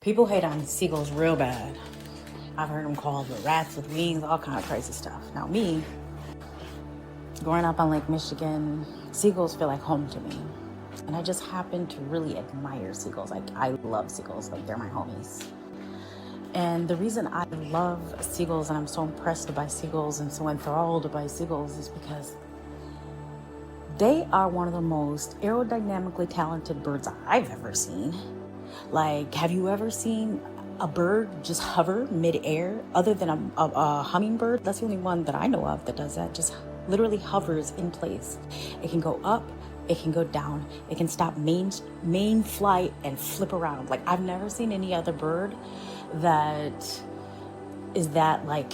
People hate on seagulls real bad. I've heard them called the rats with wings, all kind of crazy stuff. Now me, growing up on Lake Michigan, seagulls feel like home to me. And I just happen to really admire seagulls. Like, I love seagulls, like they're my homies. And the reason I love seagulls and I'm so impressed by seagulls and so enthralled by seagulls is because they are one of the most aerodynamically talented birds I've ever seen. Like, have you ever seen a bird just hover mid-air other than a hummingbird? That's the only one that I know of that does that. Just literally hovers in place. It can go up, it can go down, it can stop main flight and flip around. Like, I've never seen any other bird that is that, like,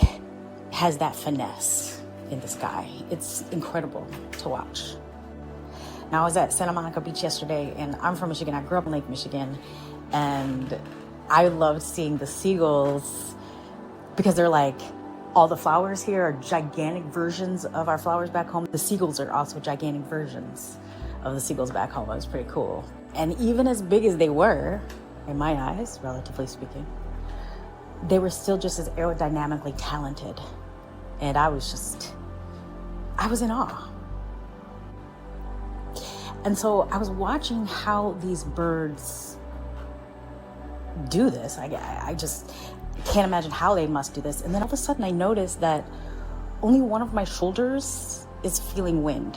has that finesse in the sky. It's incredible to watch. Now, I was at Santa Monica Beach yesterday, and I'm from Michigan. I grew up in Lake Michigan, and I loved seeing the seagulls because they're like, all the flowers here are gigantic versions of our flowers back home. The seagulls are also gigantic versions of the seagulls back home. It was pretty cool. And even as big as they were, in my eyes, relatively speaking, they were still just as aerodynamically talented. And I was in awe. And so I was watching how these birds do this. I just can't imagine how they must do this. And then all of a sudden I noticed that only one of my shoulders is feeling wind.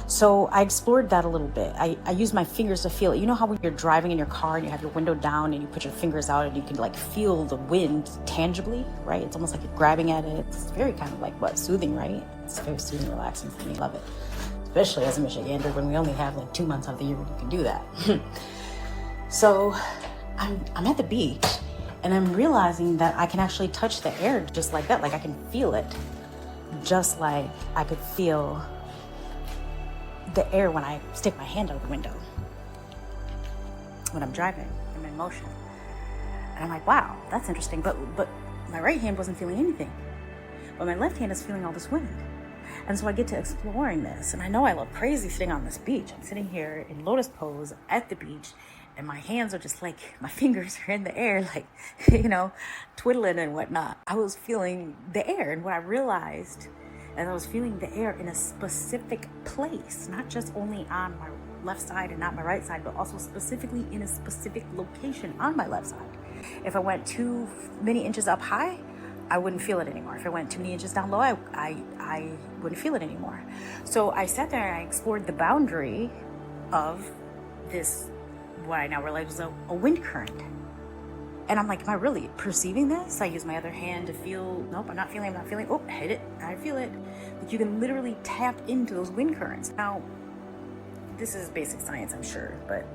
So I explored that a little bit. I used my fingers to feel it. You know how when you're driving in your car and you have your window down and you put your fingers out and you can like feel the wind tangibly, right? It's almost like you're grabbing at it. It's very kind of like soothing, right? It's very soothing, relaxing for me. Love it. Especially as a Michigander when we only have like 2 months of the year when you can do that. So I'm at the beach and I'm realizing that I can actually touch the air just like that. Like I can feel it just like I could feel the air when I stick my hand out the window when I'm driving, I'm in motion. And I'm like, wow, that's interesting. But my right hand wasn't feeling anything. But my left hand is feeling all this wind. And so I get to exploring this. And I know I look crazy sitting on this beach. I'm sitting here in lotus pose at the beach. And my hands are just like, my fingers are in the air, like, twiddling and whatnot. I was feeling the air. And what I realized, and I was feeling the air in a specific place, not just only on my left side and not my right side, but also specifically in a specific location on my left side. If I went too many inches up high, I wouldn't feel it anymore. If I went too many inches down low, I wouldn't feel it anymore. So I sat there and I explored the boundary of this, what I now realize was a wind current. And I'm like, am I really perceiving this? I use my other hand to feel, nope, I'm not feeling. Oh, I hit it, I feel it. But you can literally tap into those wind currents. Now, this is basic science, I'm sure, but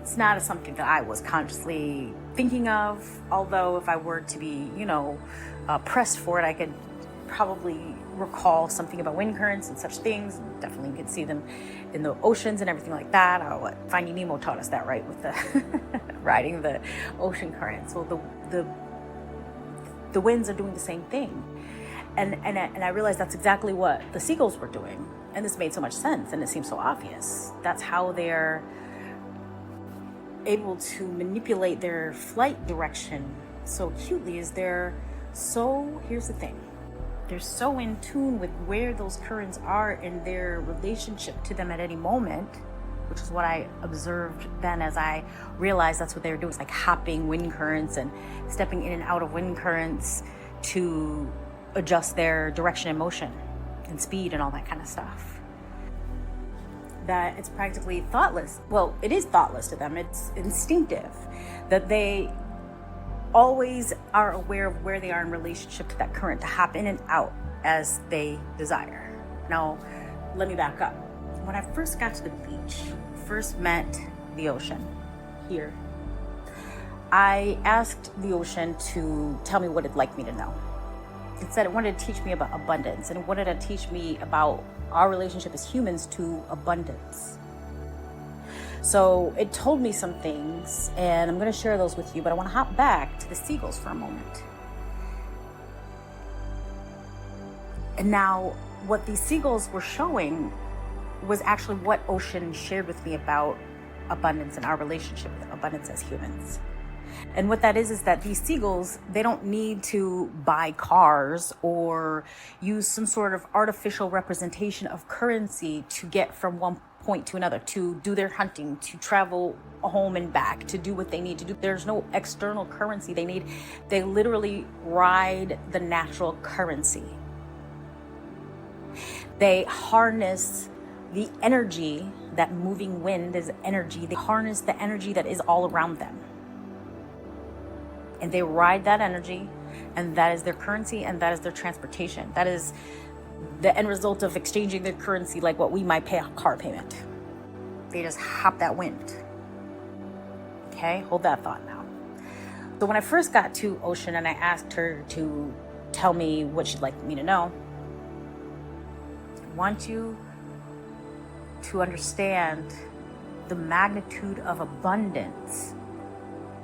it's not something that I was consciously thinking of. Although if I were to be, pressed for it, I could probably recall something about wind currents and such things. Definitely could see them in the oceans and everything like that. What Finding Nemo taught us that, right, with the riding the ocean current. So the winds are doing the same thing, and I realized that's exactly what the seagulls were doing, and this made so much sense, and it seems so obvious. That's how they're able to manipulate their flight direction so acutely. Here's the thing. They're so in tune with where those currents are in their relationship to them at any moment, which is what I observed then as I realized that's what they were doing. It's like hopping wind currents and stepping in and out of wind currents to adjust their direction and motion and speed and all that kind of stuff. That it's practically thoughtless. Well, it is thoughtless to them. It's instinctive that they always are aware of where they are in relationship to that current to hop in and out as they desire. Now, let me back up. When I first got to the beach, first met the ocean here, I asked the ocean to tell me what it'd like me to know. It said it wanted to teach me about abundance, and it wanted to teach me about our relationship as humans to abundance. So it told me some things, and I'm going to share those with you, but I want to hop back to the seagulls for a moment. And now, what these seagulls were showing was actually what Ocean shared with me about abundance and our relationship with abundance as humans. And what that is that these seagulls, they don't need to buy cars or use some sort of artificial representation of currency to get from one point to another, to do their hunting, to travel home and back, to do what they need to do. There's no external currency they need. They literally ride the natural currency. They harness the energy, that moving wind is energy. They harness the energy that is all around them. And they ride that energy, and that is their currency, and that is their transportation. That is the end result of exchanging their currency, like what we might pay a car payment. They just hop that wind. Okay, hold that thought now. So when I first got to Ocean and I asked her to tell me what she'd like me to know, I want you to understand the magnitude of abundance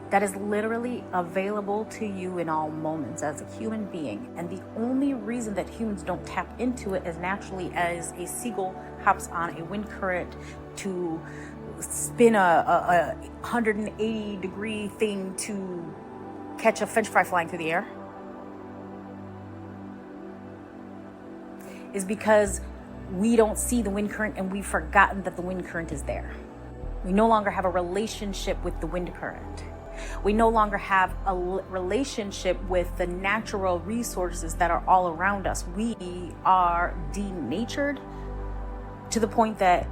that is literally available to you in all moments as a human being. And the only reason that humans don't tap into it as naturally as a seagull hops on a wind current to spin a 180 degree thing to catch a French fry flying through the air is because we don't see the wind current, and we've forgotten that the wind current is there. We no longer have a relationship with the wind current. We no longer have a relationship with the natural resources that are all around us. We are denatured to the point that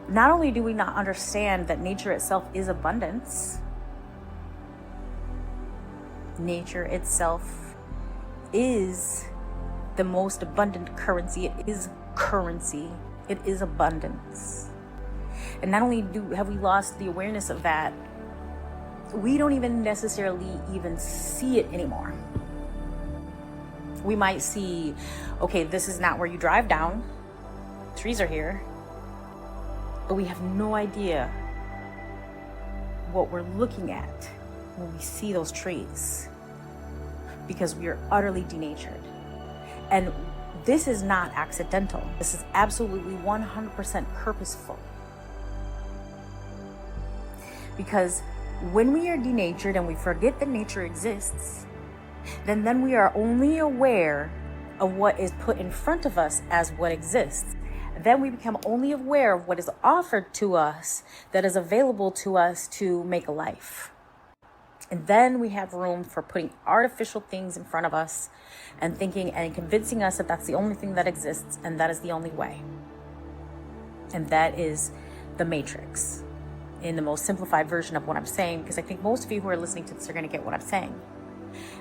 not only do we not understand that nature itself is abundance, nature itself is the most abundant currency. It is currency. It is abundance. And not only have we lost the awareness of that, we don't even necessarily even see it anymore. We might see, okay, this is not where you drive down. Trees are here. But we have no idea what we're looking at when we see those trees, because we are utterly denatured. And this is not accidental. This is absolutely 100% purposeful. Because when we are denatured and we forget that nature exists, then we are only aware of what is put in front of us as what exists. Then we become only aware of what is offered to us, that is available to us to make a life. And then we have room for putting artificial things in front of us and thinking and convincing us that that's the only thing that exists and that is the only way. And that is the Matrix, in the most simplified version of what I'm saying, because I think most of you who are listening to this are going to get what I'm saying.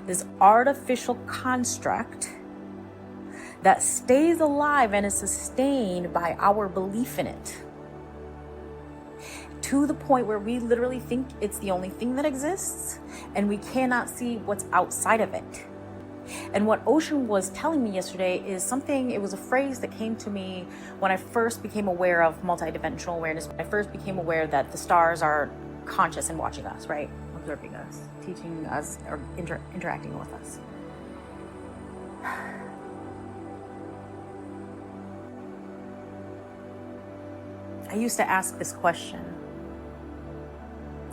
This artificial construct that stays alive and is sustained by our belief in it, to the point where we literally think it's the only thing that exists and we cannot see what's outside of it. And what Ocean was telling me yesterday is something, it was a phrase that came to me when I first became aware of multidimensional awareness, when I first became aware that the stars are conscious and watching us, right? Observing us, teaching us, or interacting with us. I used to ask this question: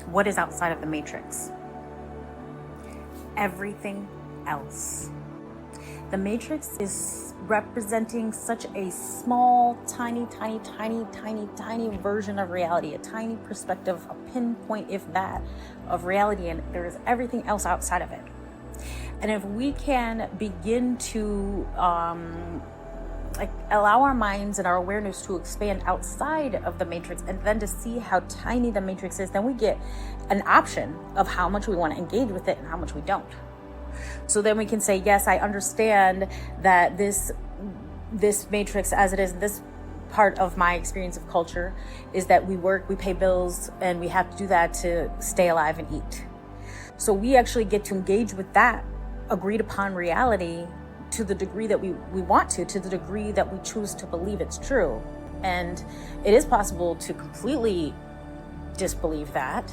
what is outside of the Matrix? Everything else. The Matrix is representing such a small, tiny version of reality, a tiny perspective, a pinpoint, if that, of reality, and there is everything else outside of it. And if we can begin to allow our minds and our awareness to expand outside of the Matrix, and then to see how tiny the Matrix is, then we get an option of how much we want to engage with it and how much we don't. So then we can say, yes, I understand that this Matrix as it is, this part of my experience of culture is that we work, we pay bills, and we have to do that to stay alive and eat. So we actually get to engage with that agreed upon reality to the degree that we want to the degree that we choose to believe it's true. And it is possible to completely disbelieve that.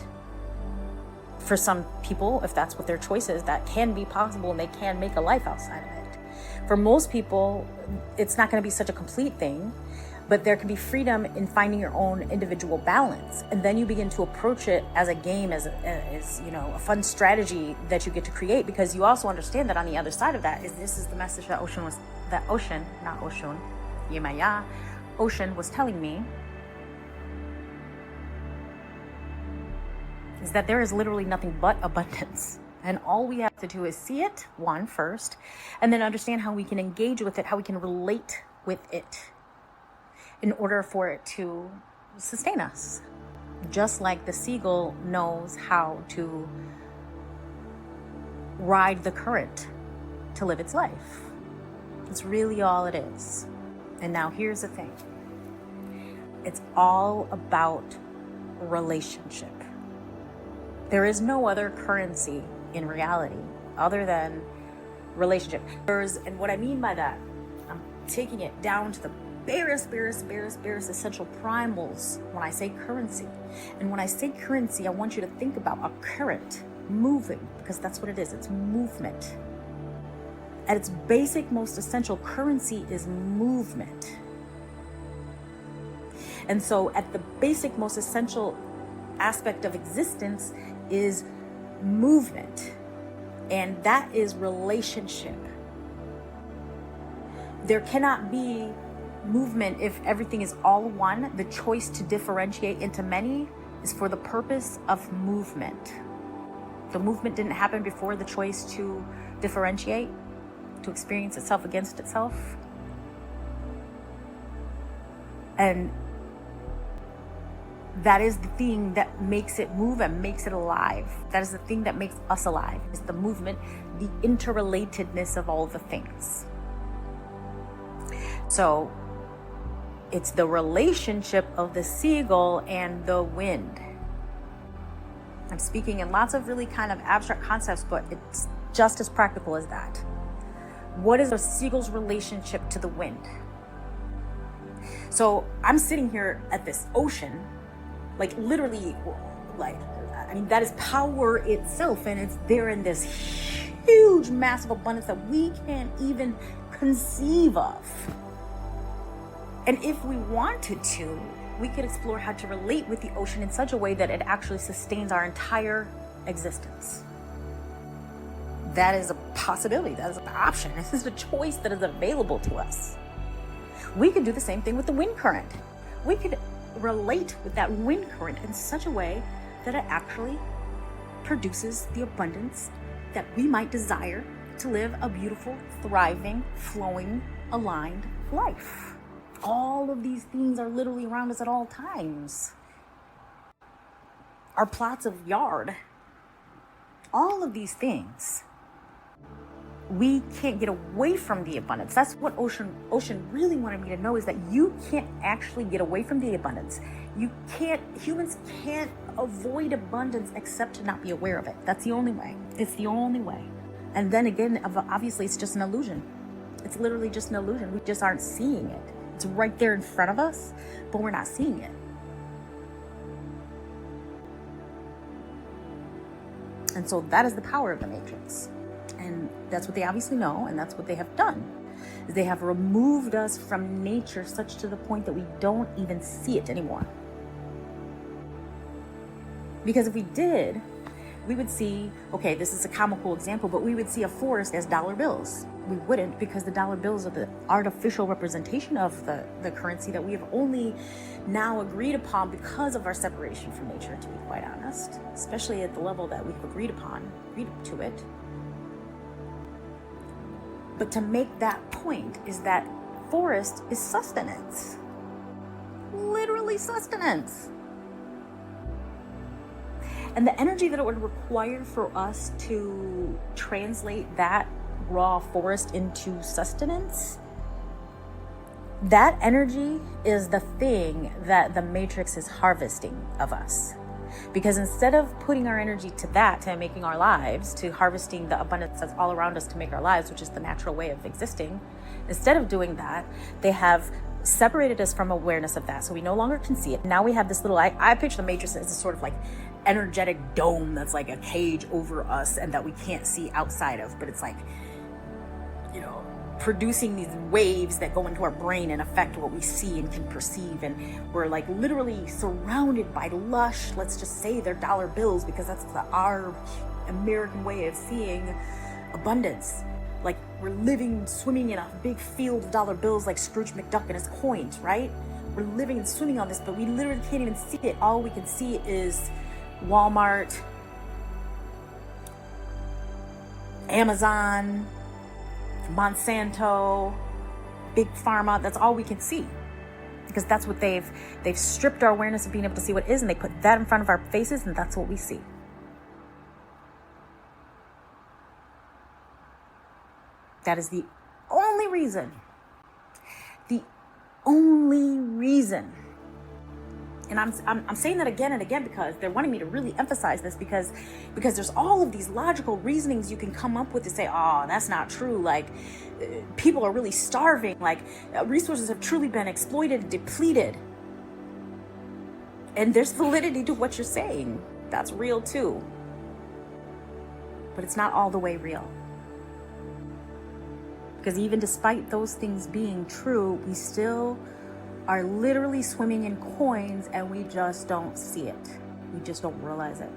For some people, if that's what their choice is, that can be possible and they can make a life outside of it. For most people, it's not going to be such a complete thing, But there can be freedom in finding your own individual balance. And then you begin to approach it as a game, as a fun strategy that you get to create, because you also understand that on the other side of that this is the message that Ocean was telling me, is that there is literally nothing but abundance. And all we have to do is see it, first, and then understand how we can engage with it, how we can relate with it in order for it to sustain us. Just like the seagull knows how to ride the current to live its life. It's really all it is. And now here's the thing. It's all about relationship. There is no other currency in reality other than relationship. And what I mean by that, I'm taking it down to the barest essential primals when I say currency. And when I say currency, I want you to think about a current moving, because that's what it is. It's movement. At its basic, most essential, currency is movement. And so at the basic, most essential aspect of existence is movement, and that is relationship. There cannot be movement if everything is all one. The choice to differentiate into many is for the purpose of movement. The movement didn't happen before the choice to differentiate, to experience itself against itself. And that is the thing that makes it move and makes it alive. That is the thing that makes us alive. It's the movement, the interrelatedness of all the things. So it's the relationship of the seagull and the wind. I'm speaking in lots of really kind of abstract concepts, but it's just as practical as that. What is a seagull's relationship to the wind? So I'm sitting here at this ocean, like literally, that is power itself, and it's there in this huge, massive abundance that we can't even conceive of. And if we wanted to, we could explore how to relate with the ocean in such a way that it actually sustains our entire existence. That is a possibility. That is an option. This is a choice that is available to us. We could do the same thing with the wind current. We could relate with that wind current in such a way that it actually produces the abundance that we might desire to live a beautiful, thriving, flowing, aligned life. All of these things are literally around us at all times. Our plots of yard, all of these things. We can't get away from the abundance. That's what Ocean really wanted me to know, is that you can't actually get away from the abundance. Humans can't avoid abundance except to not be aware of it. That's the only way. It's the only way. And then again, obviously it's just an illusion. It's literally just an illusion. We just aren't seeing it. It's right there in front of us, but we're not seeing it. And so that is the power of the Matrix. And that's what they obviously know, and that's what they have done. Is they have removed us from nature such to the point that we don't even see it anymore. Because if we did, we would see, okay, this is a comical example, but we would see a forest as dollar bills. We wouldn't, because the dollar bills are the artificial representation of the currency that we have only now agreed upon because of our separation from nature, to be quite honest, especially at the level that we've agreed to it. But to make that point is that forest is sustenance. Literally sustenance. And the energy that it would require for us to translate that raw forest into sustenance, that energy is the thing that the Matrix is harvesting of us. Because instead of putting our energy to that, to making our lives, to harvesting the abundance that's all around us to make our lives, which is the natural way of existing, instead of doing that, they have separated us from awareness of that. So we no longer can see it. Now we have this little, I picture the Matrix as a sort of like energetic dome that's like a cage over us and that we can't see outside of, but it's like, producing these waves that go into our brain and affect what we see and can perceive. And we're like literally surrounded by lush, let's just say they're dollar bills, because that's our American way of seeing abundance. Like we're living, swimming in a big field of dollar bills like Scrooge McDuck and his coins, right? We're living and swimming on this, but we literally can't even see it. All we can see is Walmart, Amazon, Monsanto, Big Pharma. That's all we can see, because that's what they've stripped our awareness of being able to see what is, and they put that in front of our faces, and that's what we see. That is the only reason. The only reason. And I'm saying that again and again because they're wanting me to really emphasize this, because there's all of these logical reasonings you can come up with to say, oh, that's not true. Like people are really starving. Like resources have truly been exploited and depleted. And there's validity to what you're saying. That's real too. But it's not all the way real. Because even despite those things being true, we still are literally swimming in coins, and we just don't see it. We just don't realize it.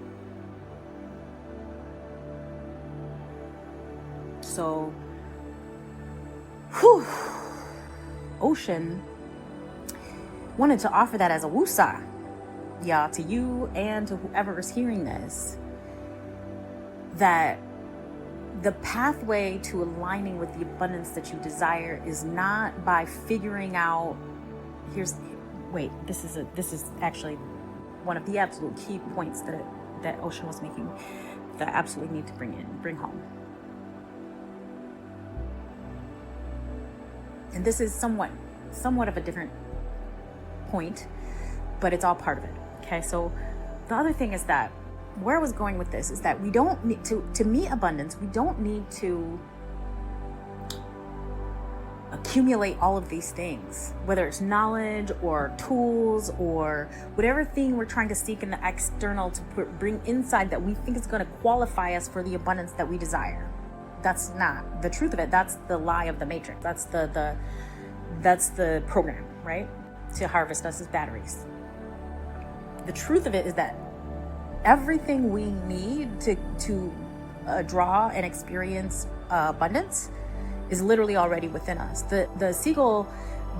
So, Ocean wanted to offer that as a woosah, yeah, to you and to whoever is hearing this, that the pathway to aligning with the abundance that you desire is not by figuring out, this is actually one of the absolute key points that Ocean was making that I absolutely need to bring home. And this is somewhat of a different point, but it's all part of it. Okay, so the other thing is that where I was going with this is that we don't need to meet abundance. We don't need to accumulate all of these things, whether it's knowledge or tools or whatever thing we're trying to seek in the external to bring inside that we think is going to qualify us for the abundance that we desire. That's not the truth of it. That's the lie of the matrix. That's the program, right? To harvest us as batteries. The truth of it is that everything we need to draw and experience abundance is literally already within us. The seagull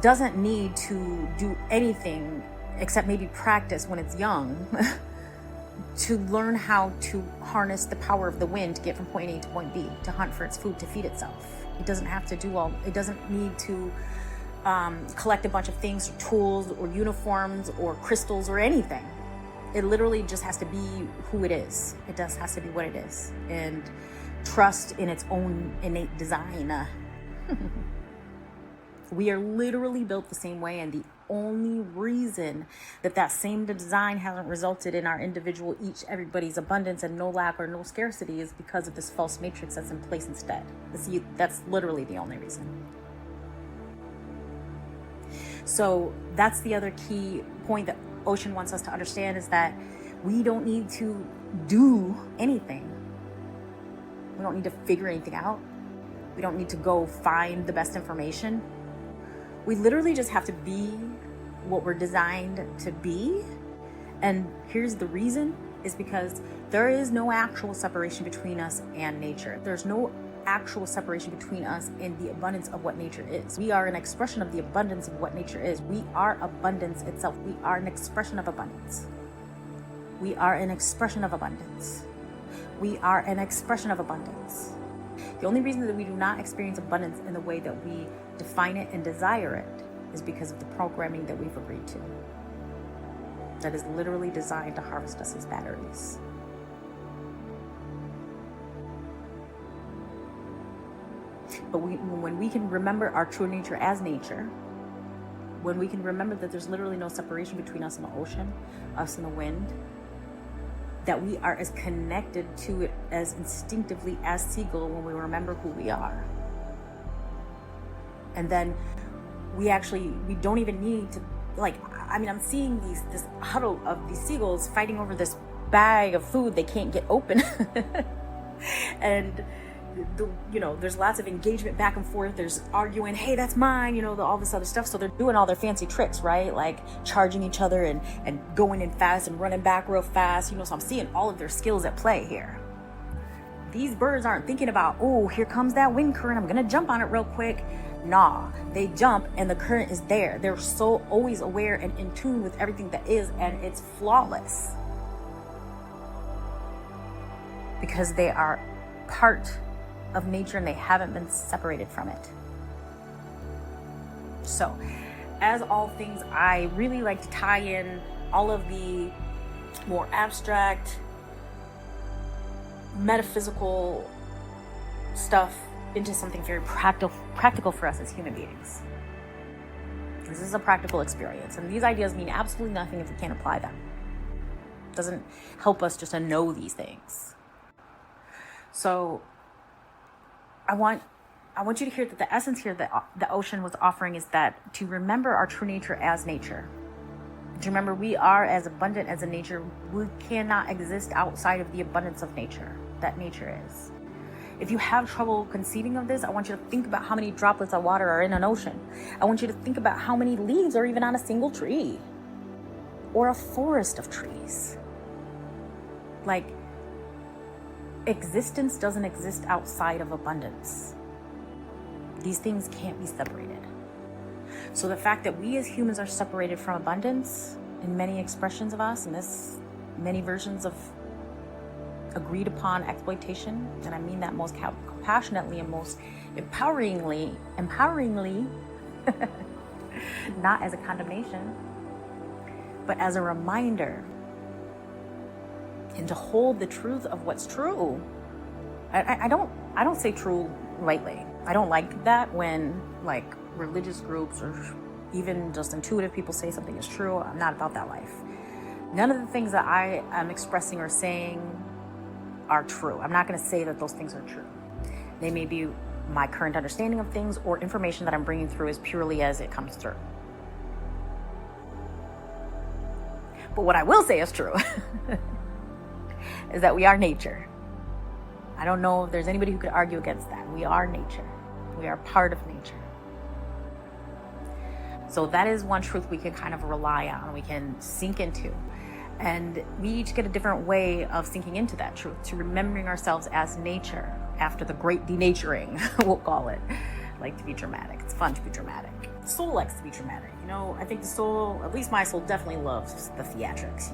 doesn't need to do anything except maybe practice when it's young to learn how to harness the power of the wind to get from point A to point B, to hunt for its food, to feed itself. It doesn't have to it doesn't need to collect a bunch of things or tools or uniforms or crystals or anything. It literally just has to be who it is. It just has to be what it is. And trust in its own innate design. We are literally built the same way, and the only reason that same design hasn't resulted in our individual, everybody's abundance and no lack or no scarcity is because of this false matrix that's in place instead. That's literally the only reason. So that's the other key point that Ocean wants us to understand, is that we don't need to do anything. We don't need to figure anything out. We don't need to go find the best information. We literally just have to be what we're designed to be. And here's the reason, is because there is no actual separation between us and nature. There's no actual separation between us and the abundance of what nature is. We are an expression of the abundance of what nature is. We are abundance itself. We are an expression of abundance. We are an expression of abundance. We are an expression of abundance. The only reason that we do not experience abundance in the way that we define it and desire it is because of the programming that we've agreed to. That is literally designed to harvest us as batteries. But when we can remember our true nature as nature, when we can remember that there's literally no separation between us and the ocean, us and the wind, that we are as connected to it as instinctively as Seagull when we remember who we are. And then we don't even need to, I'm seeing this huddle of these seagulls fighting over this bag of food they can't get open. And there's lots of engagement back and forth. There's arguing, hey, that's mine, all this other stuff. So they're doing all their fancy tricks, right? Like charging each other and going in fast and running back real fast. So I'm seeing all of their skills at play here. These birds aren't thinking about, oh, here comes that wind current, I'm gonna jump on it real quick. Nah, they jump and the current is there. They're so always aware and in tune with everything that is, and it's flawless. Because they are part of nature and they haven't been separated from it. So, as all things, I really like to tie in all of the more abstract, metaphysical stuff into something very practical for us as human beings. This is a practical experience, and these ideas mean absolutely nothing if we can't apply them. It doesn't help us just to know these things. So I want you to hear that the essence here that the ocean was offering is that to remember our true nature as nature. To remember we are as abundant as a nature. We cannot exist outside of the abundance of nature that nature is. If you have trouble conceiving of this, I want you to think about how many droplets of water are in an ocean. I want you to think about how many leaves are even on a single tree or a forest of trees. Like, existence doesn't exist outside of abundance. These things can't be separated. So the fact that we as humans are separated from abundance in many expressions of us, and this many versions of agreed upon exploitation, and I mean that most compassionately and most empoweringly, not as a condemnation, but as a reminder, and to hold the truth of what's true. I don't say true lightly. I don't like that when like religious groups or even just intuitive people say something is true. I'm not about that life. None of the things that I am expressing or saying are true. I'm not going to say that those things are true. They may be my current understanding of things or information that I'm bringing through as purely as it comes through. But what I will say is true is that we are nature. I don't know if there's anybody who could argue against that. We are nature. We are part of nature. So that is one truth we can kind of rely on, we can sink into. And we each get a different way of sinking into that truth, to remembering ourselves as nature after the great denaturing, we'll call it. I like to be dramatic. It's fun to be dramatic. The soul likes to be dramatic. I think the soul, at least my soul, definitely loves the theatrics.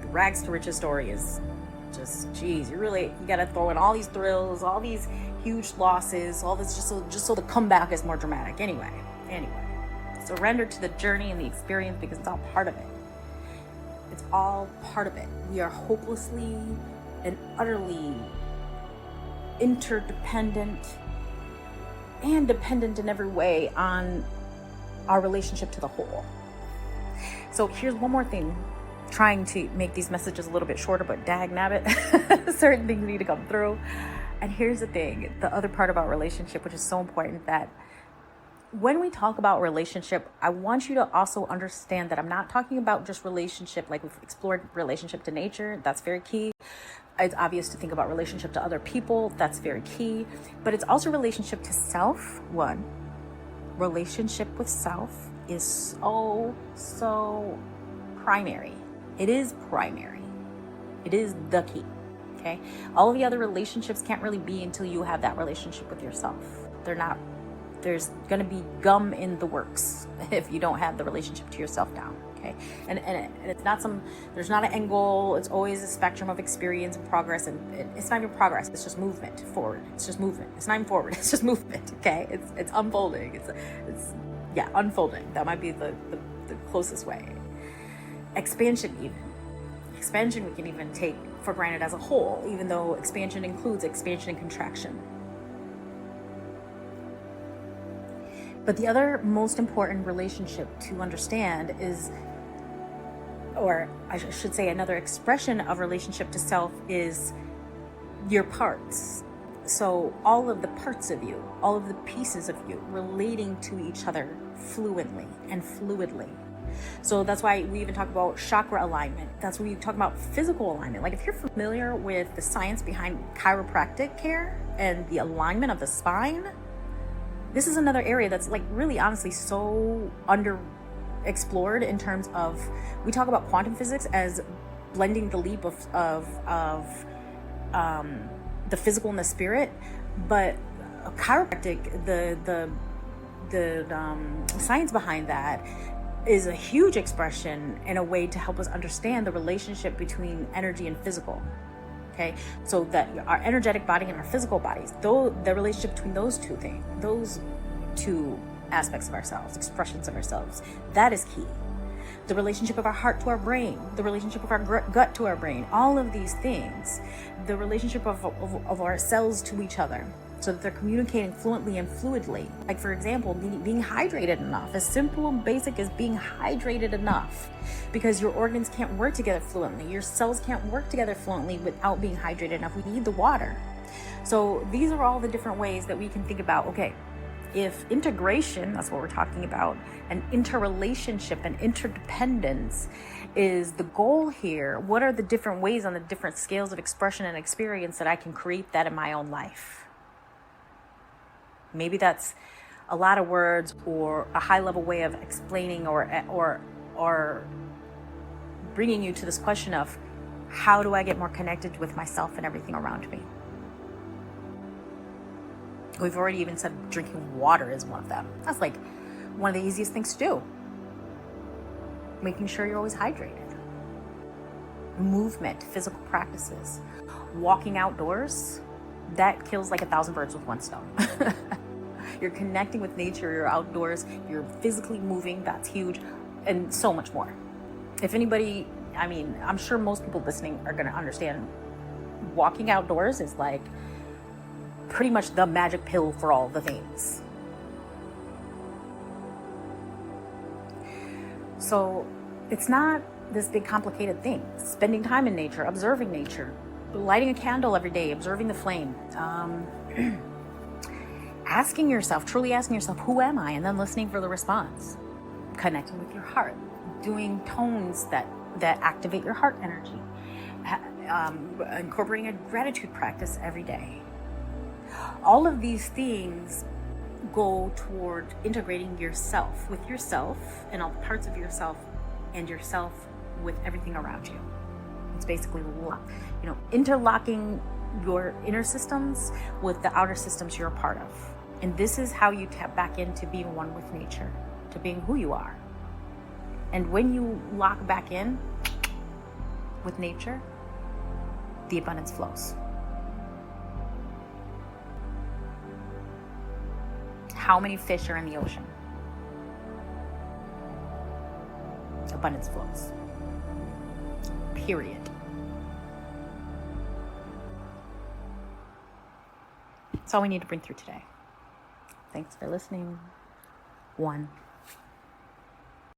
The rags to riches story is just, geez, you gotta throw in all these thrills, all these huge losses, all this just so the comeback is more dramatic. Anyway, surrender to the journey and the experience, because it's all part of it. It's all part of it. We are hopelessly and utterly interdependent and dependent in every way on our relationship to the whole. So here's one more thing, trying to make these messages a little bit shorter, but dag nabbit, certain things need to come through. And here's the thing, the other part about relationship, which is so important, that when we talk about relationship, I want you to also understand that I'm not talking about just relationship, like we've explored relationship to nature. That's very key. It's obvious to think about relationship to other people. That's very key. But it's also relationship to self. One, relationship with self is so primary. It is primary. It is the key. Okay? All of the other relationships can't really be until you have that relationship with yourself. There's going to be gum in the works if you don't have the relationship to yourself down, okay? And it's not there's not an end goal. It's always a spectrum of experience and progress, and it's not even progress. It's just movement forward. It's just movement. It's not even forward. It's just movement, okay? It's unfolding. It's unfolding. That might be the closest way. Expansion we can even take for granted as a whole, even though expansion includes expansion and contraction. But the other most important relationship to understand is, or I should say another expression of relationship to self, is your parts. So all of the parts of you, all of the pieces of you relating to each other fluently and fluidly. So that's why we even talk about chakra alignment. That's when we talk about physical alignment. Like if you're familiar with the science behind chiropractic care and the alignment of the spine, this is another area that's like really honestly so underexplored in terms of, we talk about quantum physics as blending the leap of the physical and the spirit, but chiropractic, the science behind that is a huge expression and a way to help us understand the relationship between energy and physical. Okay, so that our energetic body and our physical bodies, though the relationship between those two things, those two aspects of ourselves, expressions of ourselves, that is key. The relationship of our heart to our brain, the relationship of our gut to our brain, all of these things, the relationship of our cells to each other, so that they're communicating fluently and fluidly. Like for example, being hydrated enough, as simple and basic as being hydrated enough, because your organs can't work together fluently. Your cells can't work together fluently without being hydrated enough. We need the water. So these are all the different ways that we can think about, okay, if integration, that's what we're talking about, and interrelationship and interdependence is the goal here, what are the different ways on the different scales of expression and experience that I can create that in my own life? Maybe that's a lot of words or a high level way of explaining or bringing you to this question of, how do I get more connected with myself and everything around me? We've already even said drinking water is one of them. That's like one of the easiest things to do. Making sure you're always hydrated. Movement, physical practices, walking outdoors, that kills like 1,000 birds with one stone. You're connecting with nature, you're outdoors, you're physically moving, that's huge, and so much more. If anybody, I mean, I'm sure most people listening are going to understand walking outdoors is like pretty much the magic pill for all the things. So it's not this big complicated thing. Spending time in nature, observing nature, lighting a candle every day, observing the flame, asking yourself, truly asking yourself, who am I? And then listening for the response. Connecting with your heart, doing tones that activate your heart energy, incorporating a gratitude practice every day. All of these things go toward integrating yourself with yourself and all the parts of yourself and yourself with everything around you. It's basically, interlocking your inner systems with the outer systems you're a part of. And this is how you tap back into being one with nature, to being who you are. And when you lock back in with nature, the abundance flows. How many fish are in the ocean? Abundance flows. Period. That's all we need to bring through today. Thanks for listening. 1.